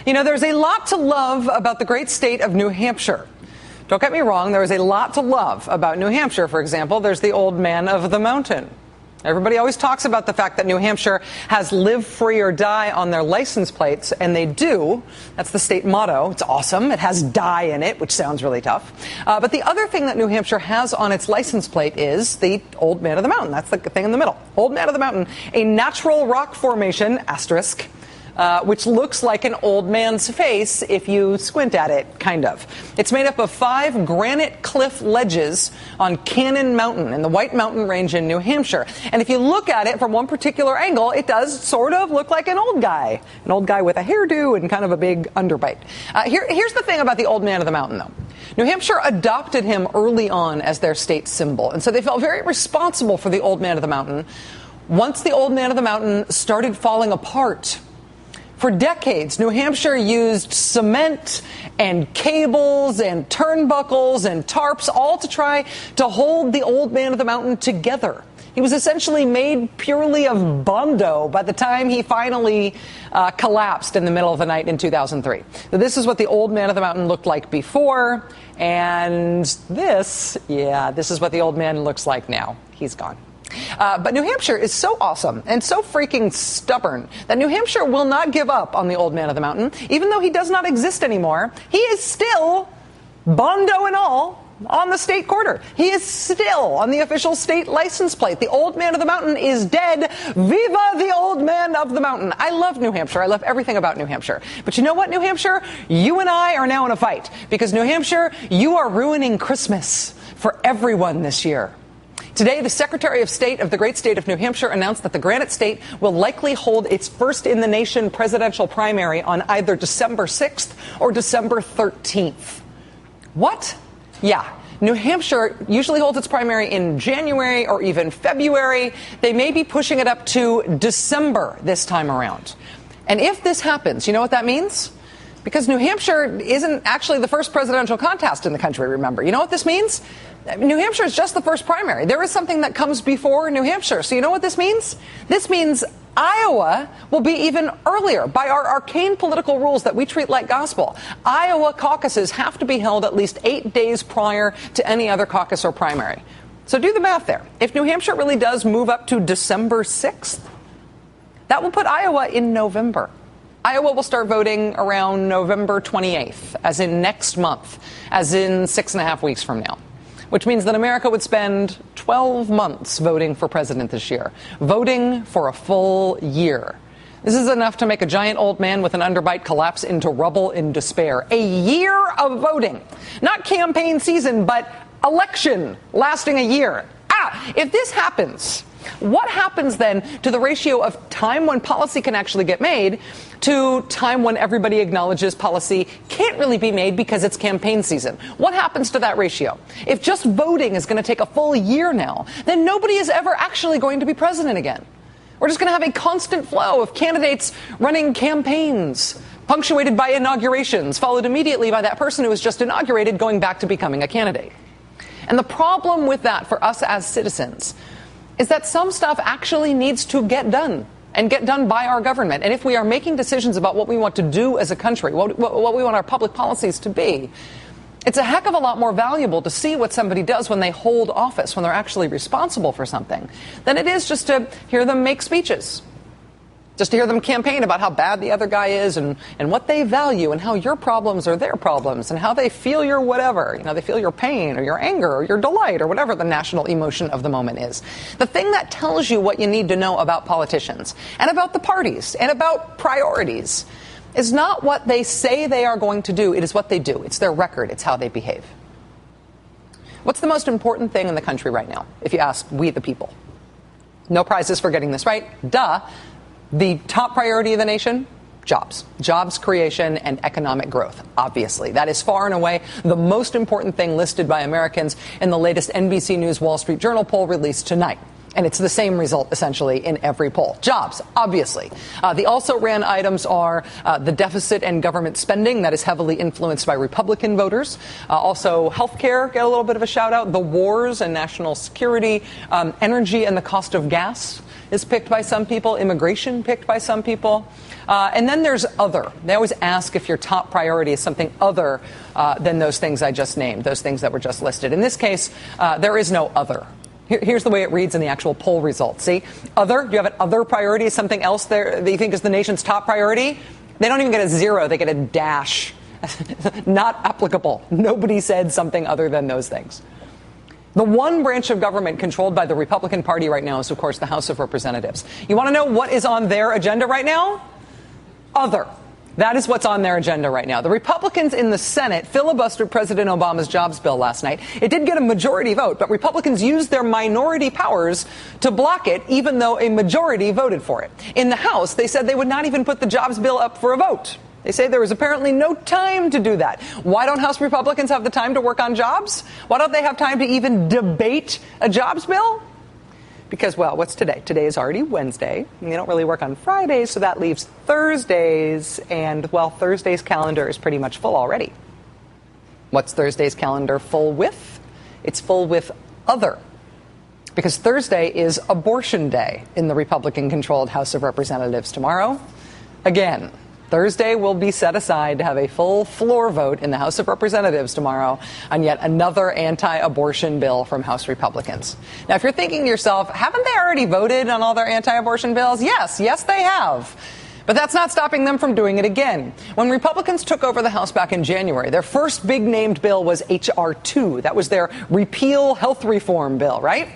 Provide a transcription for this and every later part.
You know, there's a lot to love about the great state of New Hampshire. Don't get me wrong, there is a lot to love about New Hampshire. For example, there's the old man of the mountain. Everybody always talks about the fact that New Hampshire has live free or die on their license plates, and they do. That's the state motto. It's awesome. It has die in it, which sounds really tough. But the other thing that New Hampshire has on its license plate is the old man of the mountain. That's the thing in the middle. Old man of the mountain, a natural rock formation, asterisk, which looks like an old man's face if you squint at it, kind of. It's made up of 5 granite cliff ledges on Cannon Mountain in the White Mountain Range in New Hampshire. And if you look at it from one particular angle, it does sort of look like an old guy with a hairdo and kind of a big underbite. Here's the thing about the old man of the mountain, though. New Hampshire adopted him early on as their state symbol, and so they felt very responsible for the old man of the mountain once the old man of the mountain started falling apart. For decades, New Hampshire used cement and cables and turnbuckles and tarps, all to try to hold the old man of the mountain together. He was essentially made purely of Bondo by the time he finally collapsed in the middle of the night in 2003. So this is what the old man of the mountain looked like before, and this is what the old man looks like now. He's gone. But New Hampshire is so awesome and so freaking stubborn that New Hampshire will not give up on the old man of the mountain. Even though he does not exist anymore, he is still, Bondo and all, on the state quarter. He is still on the official state license plate. The old man of the mountain is dead. Viva the old man of the mountain. I love New Hampshire. I love everything about New Hampshire. But you know what, New Hampshire? You and I are now in a fight. Because New Hampshire, you are ruining Christmas for everyone this year. Today, the Secretary of State of the great state of New Hampshire announced that the Granite State will likely hold its first-in-the-nation presidential primary on either December 6th or December 13th. What? Yeah. New Hampshire usually holds its primary in January or even February. They may be pushing it up to December this time around. And if this happens, you know what that means? Because New Hampshire isn't actually the first presidential contest in the country, remember. You know what this means? New Hampshire is just the first primary. There is something that comes before New Hampshire. So you know what this means? This means Iowa will be even earlier. By our arcane political rules that we treat like gospel, Iowa caucuses have to be held at least 8 days prior to any other caucus or primary. So do the math there. If New Hampshire really does move up to December 6th, that will put Iowa in November. Iowa will start voting around November 28th, as in next month, as in 6.5 weeks from now. Which means that America would spend 12 months voting for president this year. Voting for a full year. This is enough to make a giant old man with an underbite collapse into rubble in despair. A year of voting. Not campaign season, but election lasting a year. If this happens, what happens then to the ratio of time when policy can actually get made to time when everybody acknowledges policy can't really be made because it's campaign season? What happens to that ratio? If just voting is going to take a full year now, then nobody is ever actually going to be president again. We're just going to have a constant flow of candidates running campaigns, punctuated by inaugurations, followed immediately by that person who was just inaugurated going back to becoming a candidate. And the problem with that for us as citizens is that some stuff actually needs to get done and get done by our government. And if we are making decisions about what we want to do as a country, what we want our public policies to be, it's a heck of a lot more valuable to see what somebody does when they hold office, when they're actually responsible for something, than it is just to hear them make speeches. Just to hear them campaign about how bad the other guy is and what they value and how your problems are their problems and how they feel your whatever. You know, they feel your pain or your anger or your delight or whatever the national emotion of the moment is. The thing that tells you what you need to know about politicians and about the parties and about priorities is not what they say they are going to do. It is what they do. It's their record. It's how they behave. What's the most important thing in the country right now, if you ask we the people? No prizes for getting this right. Duh. The top priority of the nation? Jobs. Jobs creation and economic growth, obviously. That is far and away the most important thing listed by Americans in the latest NBC News Wall Street Journal poll released tonight. And it's the same result, essentially, in every poll. Jobs, obviously. The also-ran items are the deficit and government spending that is heavily influenced by Republican voters. Also, health care, get a little bit of a shout-out. The wars and national security, energy and the cost of gas. is picked by some people, immigration picked by some people. And then there's other. They always ask if your top priority is something other than those things I just named, those things that were just listed. In this case, there is no other. Here's the way it reads in the actual poll results. See, other, do you have an other priority, something else there that you think is the nation's top priority? They don't even get a 0, they get a dash. Not applicable. Nobody said something other than those things. The one branch of government controlled by the Republican Party right now is, of course, the House of Representatives. You want to know what is on their agenda right now? Other. That is what's on their agenda right now. The Republicans in the Senate filibustered President Obama's jobs bill last night. It did get a majority vote, but Republicans used their minority powers to block it, even though a majority voted for it. In the House, they said they would not even put the jobs bill up for a vote. They say there was apparently no time to do that. Why don't House Republicans have the time to work on jobs? Why don't they have time to even debate a jobs bill? Because, well, what's today? Today is already Wednesday, and they don't really work on Fridays, so that leaves Thursdays, and, well, Thursday's calendar is pretty much full already. What's Thursday's calendar full with? It's full with other. Because Thursday is Abortion Day in the Republican-controlled House of Representatives tomorrow. Again, Thursday will be set aside to have a full floor vote in the House of Representatives tomorrow on yet another anti-abortion bill from House Republicans. Now, if you're thinking to yourself, haven't they already voted on all their anti-abortion bills? Yes, they have. But that's not stopping them from doing it again. When Republicans took over the House back in January, their first big named bill was H.R. 2. That was their repeal health reform bill, right?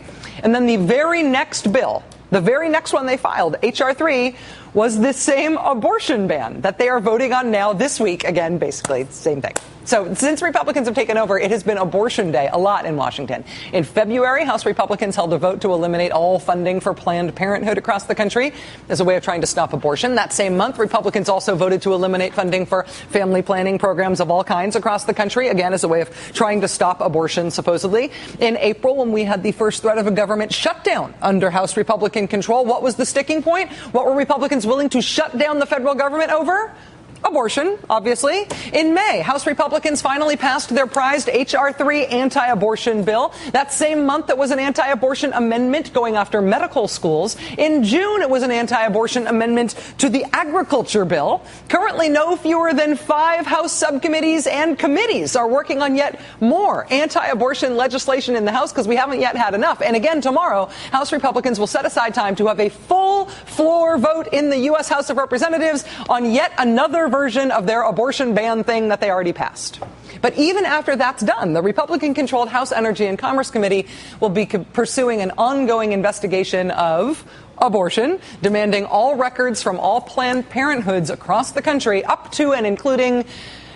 And then the very next bill, the very next one they filed, H.R. 3, was the same abortion ban that they are voting on now this week. Again, basically the same thing. So since Republicans have taken over, it has been Abortion Day a lot in Washington. In February, House Republicans held a vote to eliminate all funding for Planned Parenthood across the country as a way of trying to stop abortion. That same month, Republicans also voted to eliminate funding for family planning programs of all kinds across the country, again, as a way of trying to stop abortion, supposedly. In April, when we had the first threat of a government shutdown under House Republican control, what was the sticking point? What were Republicans willing to shut down the federal government over? Abortion, obviously. In May, House Republicans finally passed their prized H.R. 3 anti-abortion bill. That same month, it was an anti-abortion amendment going after medical schools. In June, it was an anti-abortion amendment to the agriculture bill. Currently, no fewer than 5 House subcommittees and committees are working on yet more anti-abortion legislation in the House because we haven't yet had enough. And again, tomorrow, House Republicans will set aside time to have a full floor vote in the U.S. House of Representatives on yet another version of their abortion ban thing that they already passed. But even after that's done, the Republican-controlled House Energy and Commerce Committee will be pursuing an ongoing investigation of abortion, demanding all records from all Planned Parenthoods across the country, up to and including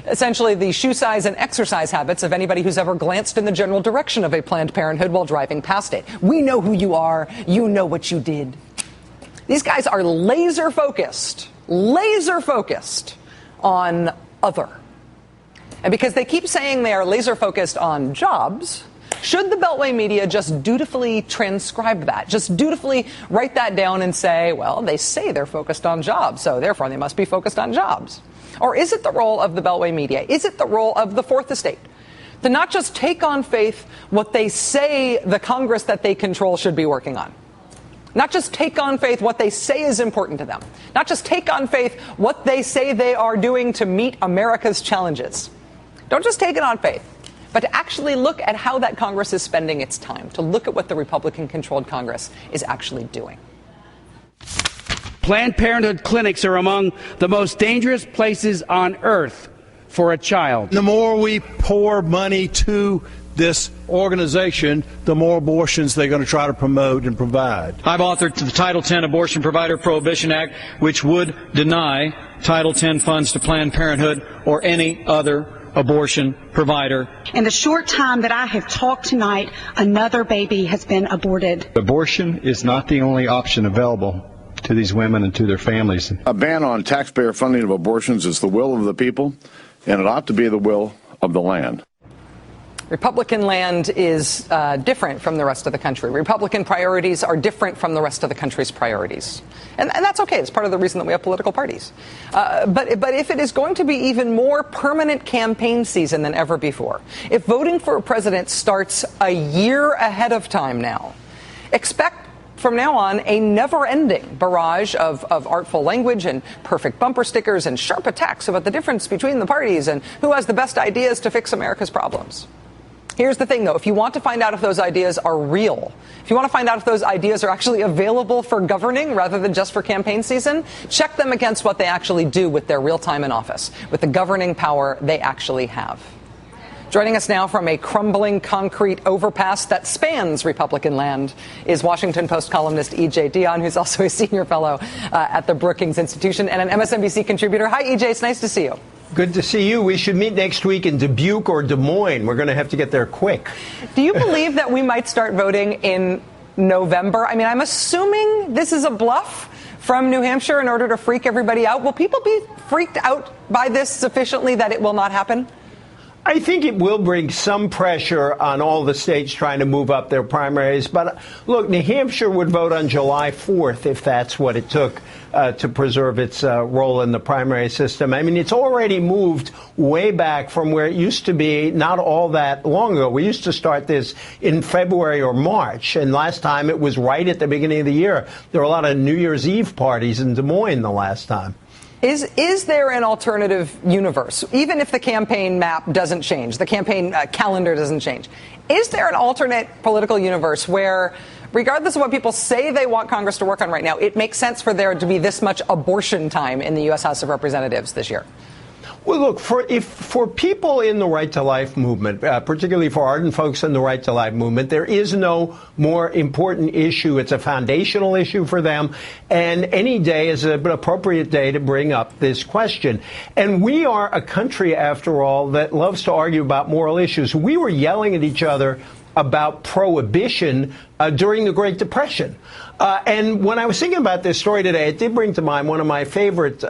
essentially the shoe size and exercise habits of anybody who's ever glanced in the general direction of a Planned Parenthood while driving past it. We know who you are. You know what you did. These guys are laser focused on other. And because they keep saying they are laser focused on jobs, should the Beltway media just dutifully transcribe that, just dutifully write that down and say, well, they say they're focused on jobs, so therefore they must be focused on jobs? Or is it the role of the Beltway media? Is it the role of the Fourth Estate to not just take on faith what they say the Congress that they control should be working on? Not just take on faith what they say is important to them. Not just take on faith what they say they are doing to meet America's challenges. Don't just take it on faith, but to actually look at how that Congress is spending its time, to look at what the Republican-controlled Congress is actually doing. Planned Parenthood clinics are among the most dangerous places on earth for a child. The more we pour money to this organization, the more abortions they're going to try to promote and provide. I've authored the Title X Abortion Provider Prohibition Act, which would deny Title X funds to Planned Parenthood or any other abortion provider. In the short time that I have talked tonight, another baby has been aborted. Abortion is not the only option available to these women and to their families. A ban on taxpayer funding of abortions is the will of the people, and it ought to be the will of the land. Republican land is different from the rest of the country. Republican priorities are different from the rest of the country's priorities. And that's okay. It's part of the reason that we have political parties. But if it is going to be even more permanent campaign season than ever before, if voting for a president starts a year ahead of time now, expect from now on, a never-ending barrage of artful language and perfect bumper stickers and sharp attacks about the difference between the parties and who has the best ideas to fix America's problems. Here's the thing, though. If you want to find out if those ideas are real, if you want to find out if those ideas are actually available for governing rather than just for campaign season, check them against what they actually do with their real time in office, with the governing power they actually have. Joining us now from a crumbling concrete overpass that spans Republican land is Washington Post columnist E.J. Dionne, who's also a senior fellow at the Brookings Institution and an MSNBC contributor. Hi, E.J. It's nice to see you. Good to see you. We should meet next week in Dubuque or Des Moines. We're going to have to get there quick. Do you believe that we might start voting in November? I mean, I'm assuming this is a bluff from New Hampshire in order to freak everybody out. Will people be freaked out by this sufficiently that it will not happen? I think it will bring some pressure on all the states trying to move up their primaries. But look, New Hampshire would vote on July 4th if that's what it took to preserve its role in the primary system. I mean, it's already moved way back from where it used to be not all that long ago. We used to start this in February or March, and last time it was right at the beginning of the year. There were a lot of New Year's Eve parties in Des Moines the last time. Is there an alternative universe, even if the campaign map doesn't change, the campaign calendar doesn't change? Is there an alternate political universe where, regardless of what people say they want Congress to work on right now, it makes sense for there to be this much abortion time in the U.S. House of Representatives this year? Well, look, for people in the Right to Life movement, particularly for ardent folks in the Right to Life movement, there is no more important issue. It's a foundational issue for them, and any day is an appropriate day to bring up this question. And we are a country, after all, that loves to argue about moral issues. We were yelling at each other about prohibition during the Great Depression. And when I was thinking about this story today, it did bring to mind one of my favorite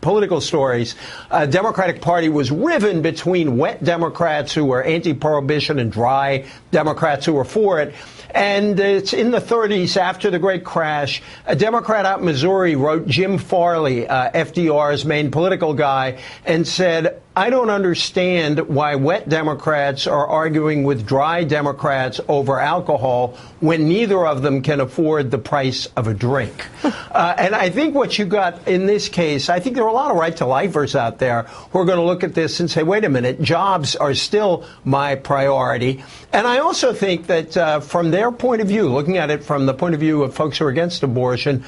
political stories. Democratic Party was riven between wet Democrats who were anti-prohibition and dry Democrats who were for it. And it's in the 30s, after the great crash, a Democrat out in Missouri wrote Jim Farley, FDR's main political guy, and said, I don't understand why wet Democrats are arguing with dry Democrats over alcohol when neither of them can afford the price of a drink. And I think what you got in this case, I think there are a lot of right-to-lifers out there who are going to look at this and say, wait a minute, jobs are still my priority. And I also think that from their point of view, looking at it from the point of view of folks who are against abortion,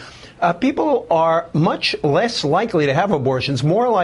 people are much less likely to have abortions, more likely